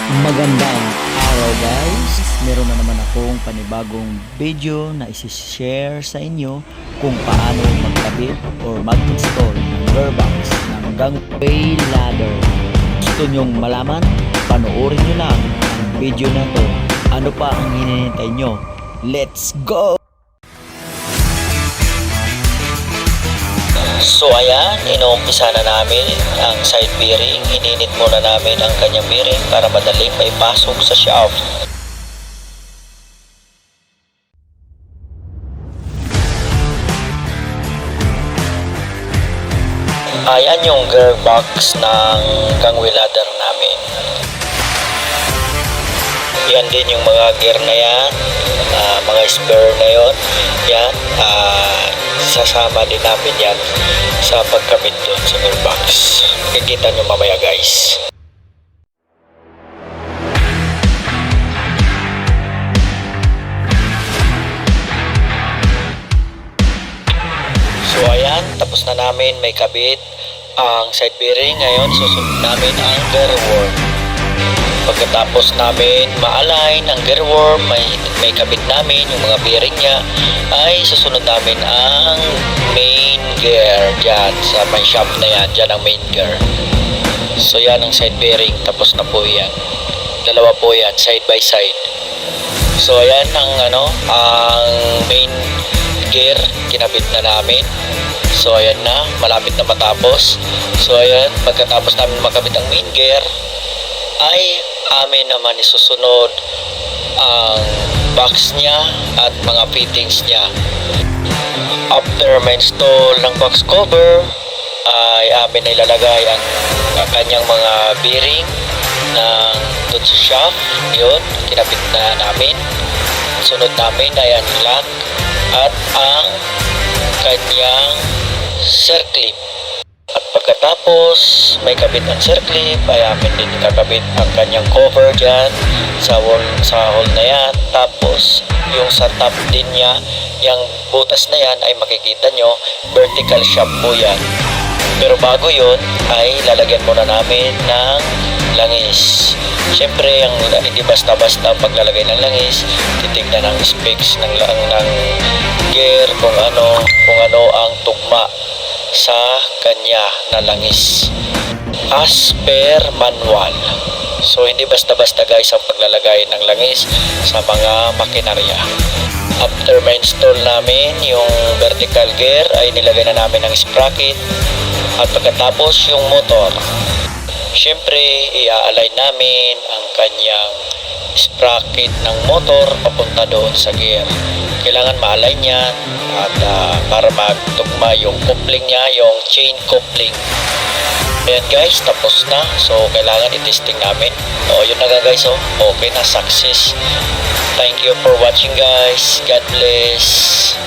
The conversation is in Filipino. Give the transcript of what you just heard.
Magandang araw guys! Meron na naman akong panibagong video na isi-share sa inyo kung paano magkabit or mag-install ng gearbox ng gangway ladder. Gusto nyong malaman? Panoorin nyo lang ang video na to. Ano pa ang hinihintay nyo? Let's go! So ayan, inuumpisa na namin ang side bearing. Ininit muna namin ang kanyang bearing para madaling maipasok sa shaft. Ayan yung gearbox ng gangway ladder namin. Yan din yung mga gear na yan, mga spare na yun. Yan, sasama din namin yan sa pagkabit doon sa gearbox. Kikita nyo mamaya guys. So ayan, tapos na namin may kabit ang side bearing. Ngayon susunod namin ang gear worm. Pagkatapos namin ma-align ang gear worm, may kabit namin yung mga bearing niya, ay susunod namin ang main gear dyan sa may shaft na yan. Dyan ang main gear. So yan ang side bearing, tapos na po yan. Dalawa po yan, side by side. So ayan ang main gear, kinabit na namin. So ayan na, malapit na matapos. So ayan, pagkatapos namin makabit ang main gear, ay amin naman isusunod ang box niya at mga fittings niya. After ma-install ng box cover, ay amin na ilalagay ang kanyang mga bearing ng dun sa shaft. Yun, kinabit na namin. Sunod namin ay ang lock at ang kanyang circlip. At pagkatapos may kabit ang circlip, ay amin din kakabit ang kanyang cover dyan sa hole na yan. Tapos yung sa top din niya, yung butas na yan ay makikita nyo, vertical shaft po yan. Pero bago yun ay lalagyan muna namin ng langis. Siyempre hindi basta-basta paglalagay ng langis, titignan ng specs ng gear kung ano ang tugma sa kanya na langis as per manual. So hindi basta-basta guys ang paglalagay ng langis sa mga makinarya. After ma-install namin yung vertical gear, ay nilagay na namin ang sprocket at pagkatapos yung motor. Siyempre i-align namin ang kanyang sprocket ng motor papunta doon sa gear. Kailangan ma-align yan at para magtugma yung coupling niya, yung chain coupling. Ayan guys, tapos na. So kailangan i-testing namin. Yun na guys. Okay na, success. Thank you for watching guys. God bless.